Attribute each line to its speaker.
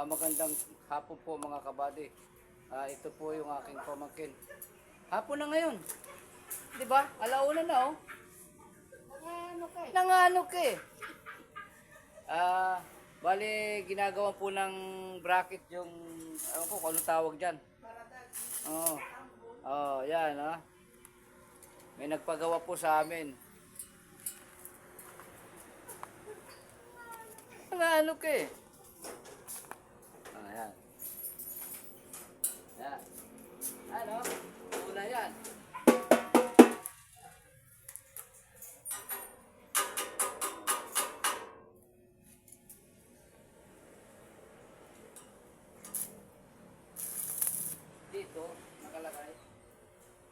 Speaker 1: Magandang hapon po mga kabady. Ito po yung aking pamangkin. Hapon na ngayon. Di ba? Alauna na oh. Nanganok eh. Bali, ginagawa po ng bracket yung, ewan ko kung anong tawag dyan. Oo. Yan May nagpagawa po sa amin. Nanganok eh. Yan. Yan. Ano? Una yan.